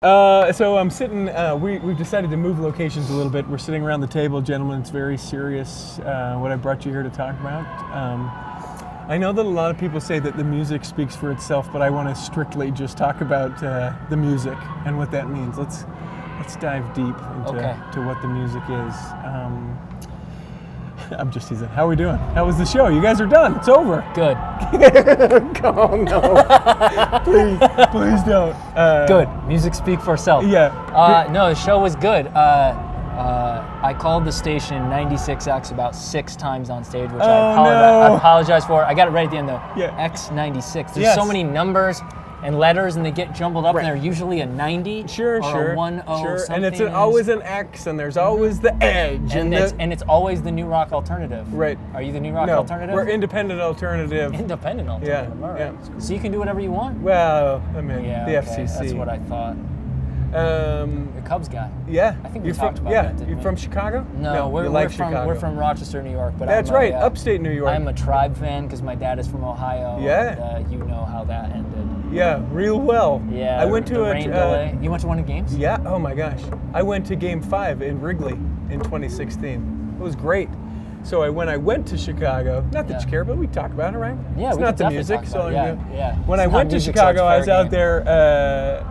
So I'm sitting, we've decided to move locations a little bit. We're sitting around the table, gentlemen. It's very serious what I brought you here to talk about. I know that a lot of people say that the music speaks for itself, but I want to strictly just talk about the music and what that means. Let's dive deep into to what the music is. I'm just teasing. How are we doing? How was the show? You guys are done. It's over. Good. Oh, no. Please don't. Good. Music speak for itself. Yeah. No, the show was good. I called the station 96X about 6 times on stage, which I apologize for. I got it right at the end, though. Yeah. X96. There's so many numbers and letters, and they get jumbled up, and they're usually a 90 or a 10 something. And it's always an X, and there's always the edge. And it's always the new rock alternative. Right. Are you the new rock alternative? We're independent alternative. Independent alternative. Yeah. All right. Yeah. So you can do whatever you want? Well, I mean, the FCC. That's what I thought. The Cubs guy. Yeah. I think we talked about that, didn't we? You're from Chicago? No, we're from Rochester, New York. But that's right, upstate New York. I'm a Tribe fan because my dad is from Ohio. Yeah. And, you know how that ended. Yeah, real well. Yeah. I went to rain delay. You went to one of the games? Yeah. Oh my gosh. I went to Game 5 in Wrigley in 2016. It was great. So when I went to Chicago, not that you care, but we talk about it, right? Yeah, it's we not can the music. Talk about it. Yeah. When I went to Chicago, I was out there.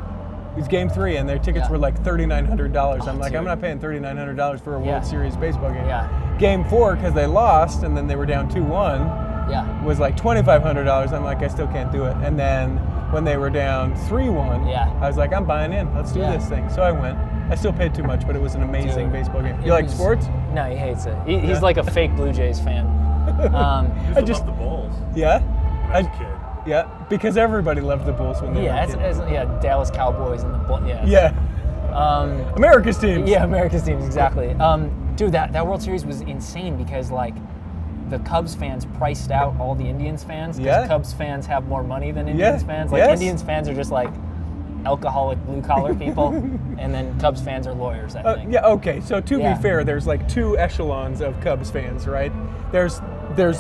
It was Game 3, and their tickets were like $3,900. I'm like, I'm not paying $3,900 for a World Series baseball game. Yeah. Game 4, because they lost, and then they were down 2-1, was like $2,500. I'm like, I still can't do it. And then when they were down 3-1, I was like, I'm buying in. Let's do this thing. So I went. I still paid too much, but it was an amazing baseball game. You like sports? No, he hates it. He's like a fake Blue Jays fan. I just love the Bulls. Yeah? When I was a kid. Yeah, because everybody loved the Bulls when they were kids. Dallas Cowboys and the Bulls. America's teams. Yeah, America's teams, exactly. Dude, that World Series was insane because, like, the Cubs fans priced out all the Indians fans because Cubs fans have more money than Indians fans. Like, Indians fans are just, like, alcoholic blue-collar people, and then Cubs fans are lawyers, I think. Okay. So to be fair, there's, like, 2 echelons of Cubs fans, right? There's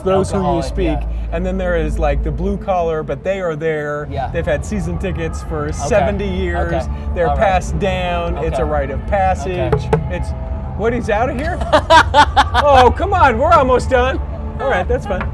those who you speak, and then there is like the blue collar, but they are there. Yeah. They've had season tickets for 70 years. They're passed down. It's a rite of passage. It's what, he's out of here? Oh, come on, we're almost done. All right, that's fine.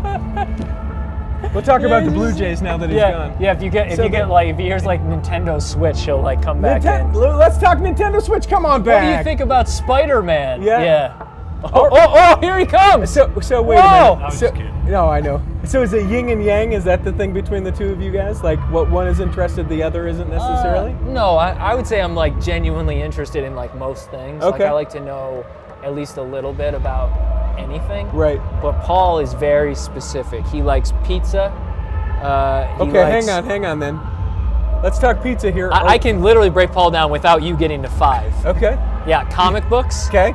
We'll talk about the Blue Jays now that he's gone. Yeah, if you hears like Nintendo Switch, he'll like come back in. Let's talk Nintendo Switch. Come on back. What do you think about Spider-Man? Yeah. Oh, here he comes! So wait a minute. I was just kidding. No, I know. So is it yin and yang? Is that the thing between the two of you guys? Like, what one is interested, the other isn't necessarily? No, I would say I'm like genuinely interested in like most things. Okay. Like I like to know at least a little bit about anything. Right. But Paul is very specific. He likes pizza. Hang on then. Let's talk pizza here. I can literally break Paul down without you getting to 5. Okay. Yeah, comic books. Okay.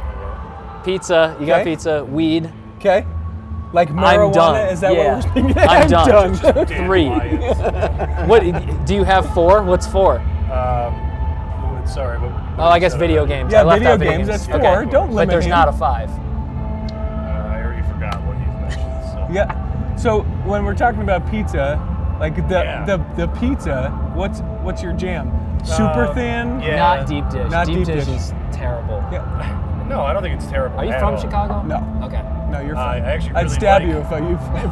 Pizza. You got pizza. Weed. Okay. Like marijuana? I'm done. Is that what we're speaking? I'm done. 3. Quiet. What do you have? 4? What's 4? Sorry. I guess video games. Yeah, I left video out games. That's 4. Okay. Don't limit But there's him. not a 5. I already forgot what you mentioned. So. Yeah. So when we're talking about pizza, like the pizza, what's your jam? Super thin? Yeah. Not deep dish. Not deep dish. is terrible. Yeah. No, I don't think it's terrible. Are you at from all. Chicago? No. Okay. No, you're fine. I actually I'd really stab like- you if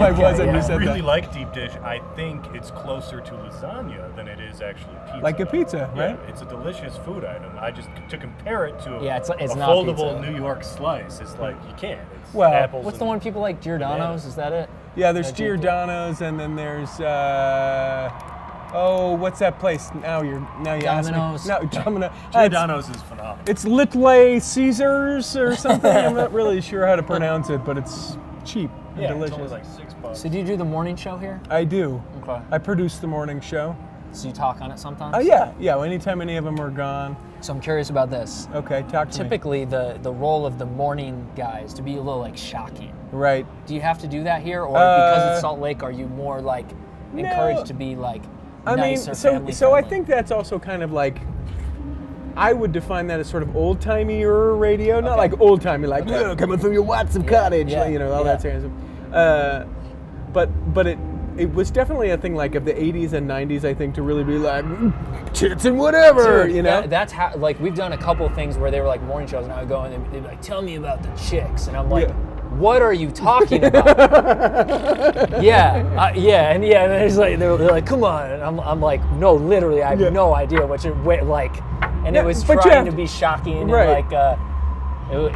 I wasn't. You I said really that. like deep dish. I think it's closer to lasagna than it is actually pizza. Like a pizza, right? Yeah, it's a delicious food item. To compare it to It's a not foldable pizza. New York slice, it's like you can't. It's Well, apples. What's the one people like? Giordano's? Is that it? Yeah, there's That deep dish? Giordano's, and then there's what's that place? Now you ask me. Domino's. No, Domino's. Giordano's is phenomenal. It's Little Caesars or something. I'm not really sure how to pronounce it, but it's cheap and Yeah, delicious. it's only like $6. So do you do the morning show here? I do. Okay. I produce the morning show. So you talk on it sometimes? Yeah. Anytime any of them are gone. So I'm curious about this. Okay, talk to me. Typically, the role of the morning guy is to be a little like shocking. Right. Do you have to do that here, or because it's Salt Lake, are you more like encouraged to be like nice or family so I friendly? think that's also kind of like, I would define that as sort of old-timey-er radio, not like old-timey, like, coming from your Watson cottage, yeah, all that sort of stuff. But it was definitely a thing like of the 80s and 90s, I think, to really be like, tits and whatever, Dude, you know? That's how, like, we've done a couple things where they were like morning shows, and I would go and they'd be like, tell me about the chicks. And I'm like, what are you talking about? and it's like, they're like, come on. And I'm like, no, literally, I have no idea what you're, like, and it was trying to be shocking, and like,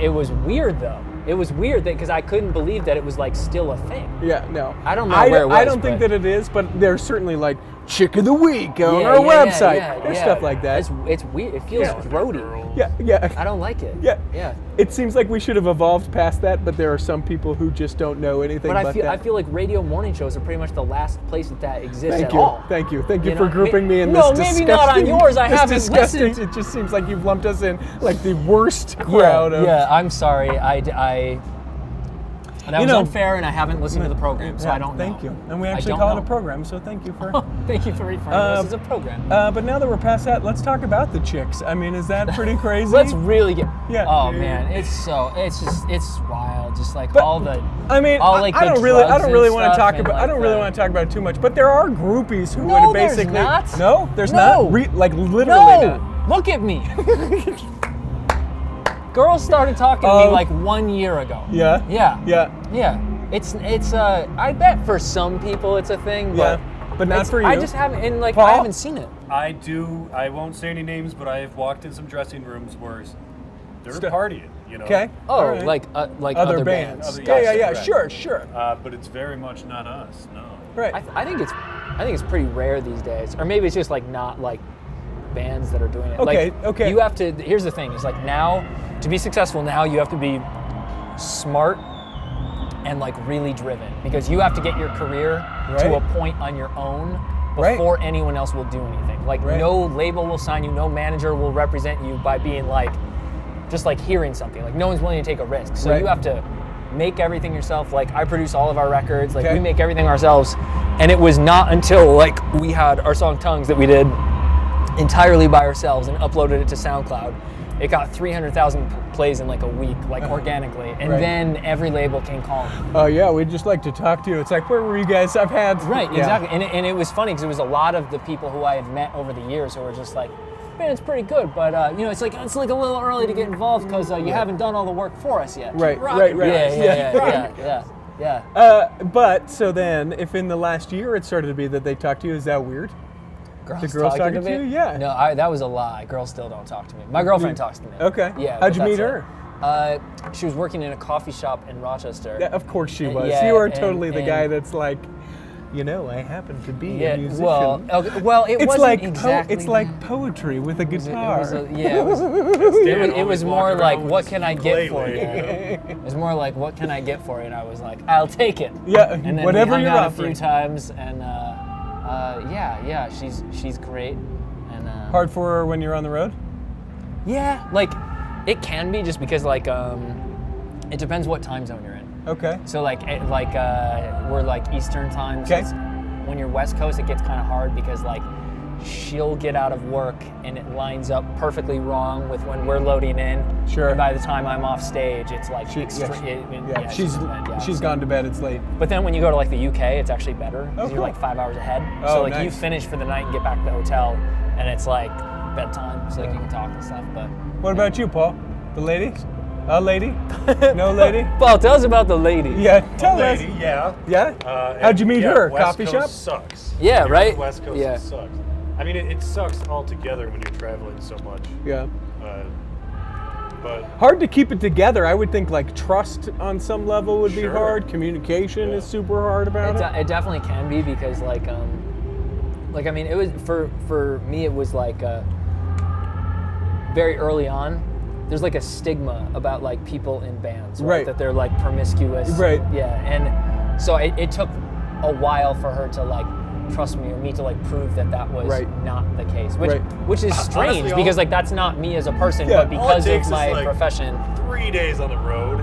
it was weird though. It was weird because I couldn't believe that it was like still a thing. Yeah, no. I don't know where it was. I don't think that it is, but there's certainly like Chick of the Week on our website. There's stuff like that. It's weird. It feels throaty. Yeah. I don't like it. Yeah. It seems like we should have evolved past that, but there are some people who just don't know anything about that. I feel like radio morning shows are pretty much the last place that exists at all. Thank you for grouping me in this disgusting... No, maybe not on yours. I haven't listened. It just seems like you've lumped us in like the worst crowd of... Yeah, I'm sorry. That was unfair, and I haven't listened to the program, so I don't know. Thank you. And we actually call it a program, so thank you for... Thank you for referring to this as a program. But now that we're past that, let's talk about the chicks. I mean, is that pretty crazy? Let's really get... Yeah. Oh, man, it's wild. Just like all the... I mean, I don't really want to talk about it too much, but there are groupies who would basically... There's not. No, there's not. Like literally not. Look at me. Girls started talking to me like 1 year ago. Yeah. It's I bet for some people it's a thing, but not for you. I just haven't, and like Paul? I haven't seen it. I won't say any names, but I have walked in some dressing rooms where they're partying, you know. Okay. Oh, right. like other bands. Yeah. Sure. But it's very much not us. No. Right. I think it's pretty rare these days, or maybe it's just like not like bands that are doing it. Okay. You have to. Here's the thing: is like now to be successful now you have to be smart and like really driven, because you have to get your career to a point on your own before anyone else will do anything. Like no label will sign you, no manager will represent you by being like just like hearing something. Like no one's willing to take a risk. So you have to make everything yourself. Like I produce all of our records. Like we make everything ourselves. And it was not until like we had our song Tongues that we did entirely by ourselves and uploaded it to SoundCloud. It got 300,000 plays in like a week, like organically, and then every label came calling. Oh yeah, we'd just like to talk to you. It's like, where were you guys? I've had exactly, and it was funny because it was a lot of the people who I had met over the years who were just like, man, it's pretty good, but it's like a little early to get involved because you haven't done all the work for us yet. Right. Yeah. But so then, if in the last year it started to be that they talked to you, is that weird? Girls the girls talking to you? Yeah. No, that was a lie. Girls still don't talk to me. My girlfriend talks to me. Okay. Yeah. How'd you meet her? She was working in a coffee shop in Rochester. Yeah, of course she was. Yeah, you are totally the guy that's like, I happen to be a musician. Well, it wasn't like exactly. It's like poetry with a guitar. It was more like, what can I get for you? It was more like, what can I get for you? And I was like, I'll take it. Yeah, and then whatever we hung you're out offering. a few times, and she's great. And hard for her when you're on the road? Yeah, like it can be, just because like it depends what time zone you're in. Okay. So we're like Eastern time. Okay. So when you're West Coast, it gets kind of hard because like she'll get out of work and it lines up perfectly wrong with when we're loading in. Sure. And by the time I'm off stage, it's like she's gone to bed. It's late. But then when you go to like the UK, it's actually better because you're like 5 hours ahead. So like you finish for the night and get back to the hotel, and it's like bedtime, so like you can talk and stuff. But what about you, Paul? The lady? A lady? No lady? Paul, tell us about the lady. Yeah, tell us. Lady, yeah. Yeah? How'd you meet her? West Coffee Coast shop? Sucks. Yeah, right? West Coast Yeah. sucks. I mean, it sucks altogether when you're traveling so much. Yeah. But hard to keep it together. I would think like trust on some level would be hard. Communication is super hard about it. It definitely can be, because like I mean, it was for me, it was like very early on. There's like a stigma about like people in bands, right? That they're like promiscuous, right? Yeah, and so it took a while for her to like trust me, or me to like prove that was not the case, which is strange. Honestly, because like that's not me as a person, but because of my profession. 3 days on the road,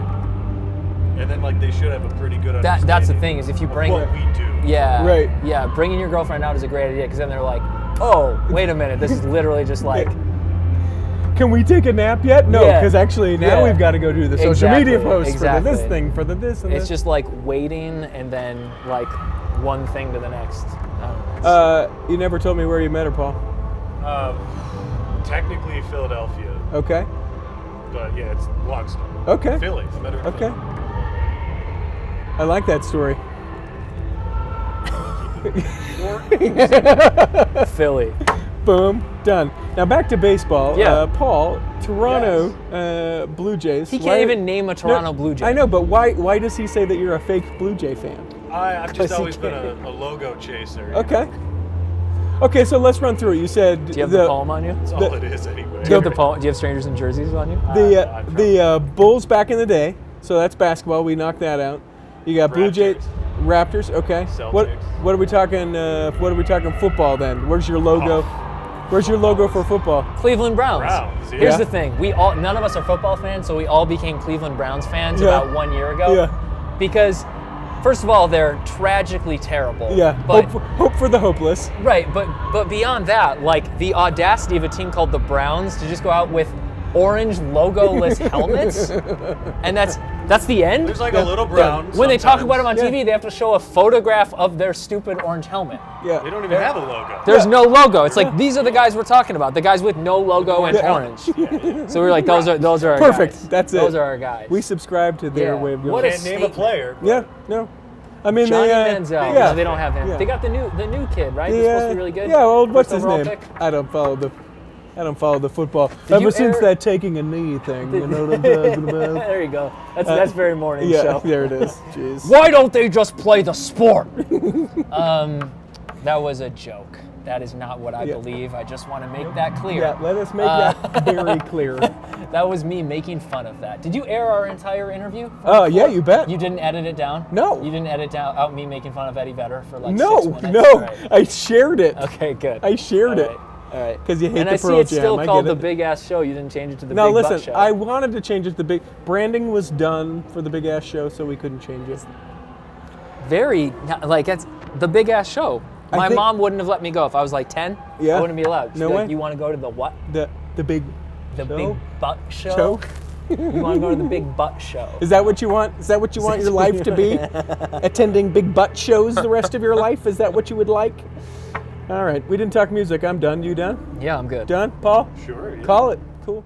and then like they should have a pretty good understanding. That's the thing, is if you bring what we do. Yeah, right. Yeah, bringing your girlfriend out is a great idea, because then they're like, oh, wait a minute, this is literally just like. Can we take a nap yet? No, because actually now we've got to go do the social media post for this thing, for the this and It's this. just like waiting, and then like one thing to the next. You never told me where you met her, Paul. Technically Philadelphia, Okay. but yeah, it's long story. Okay. Philly. I met her in Okay. Philly. I like that story. Philly. Boom. Done. Now back to baseball. Yeah. Paul, Toronto Blue Jays. He can't even name a Toronto Blue Jay. I know, but why does he say that you're a fake Blue Jay fan? I've just 'Cause he always been can't. a logo chaser. Okay. Okay, so let's run through it. You said Do you have the poem on you? That's all it is anyway. Do you have the poem? Do you have Strangers in Jerseys on you? the Bulls back in the day. So that's basketball. We knocked that out. You got Blue Jays, Raptors. Okay. What Celtics. are we talking? What are we talking football then? Where's your logo? Where's your logo for football? Cleveland Browns. Browns, yeah. Here's the thing: none of us are football fans, so we all became Cleveland Browns fans Yeah. about 1 year ago. Yeah. Because, first of all, they're tragically terrible. Yeah. But Hope for the hopeless. right, but beyond that, like the audacity of a team called the Browns to just go out with orange logo-less helmets, and that's the end. There's like a little brown. When they talk about sometimes. them on TV, they have to show a photograph of their stupid orange helmet. Yeah. They don't even have a logo. There's no logo. It's like these are the guys we're talking about, the guys with no logo and Yeah. orange. So we're like, those are our Perfect. guys. That's it. Those are our guys. We subscribe to their Yeah. way of doing What it. a Can't name a statement. player. Yeah. No. I mean, Johnny they, Manziel. Yeah. No, they don't have him. Yeah. They got the new kid, right? He's supposed to be really good. Yeah. Well, what's First his overall name? pick. I don't follow the football. Did Ever you since ever- that taking a knee thing, you know what I'm talking about? There you go. That's very morning Yeah, show. there it is. Jeez. Why don't they just play the sport? That was a joke. That is not what I Yeah. believe. I just want to make that clear. Yeah, let us make that very clear. That was me making fun of that. Did you air our entire interview? Oh, yeah, you bet. You didn't edit it down? No. You didn't edit out me making fun of Eddie Vedder for like 6 No, minutes? no, All right. I shared it. Okay, good. I shared it. All right. Because you hate and the I see Pearl it's Jam. still I called get the it. Big Ass Show. You didn't change it to the No, Big listen, Butt Show. I wanted to change it to the big. Branding was done for the Big Ass Show, so we couldn't change it. It's the Big Ass Show. I My think- mom wouldn't have let me go if I was like 10. Yeah. I wouldn't be allowed. She'd No be like, way. you want to go to the what? The big. The show? Big Butt Show? Show? You want to go to the Big Butt Show? Is that what you want? Is that what you want your life to be? Attending big butt shows the rest of your life? Is that what you would like? All right, we didn't talk music. I'm done. You done? Yeah, I'm good. Done? Paul? Sure. Yeah. Call it. Cool.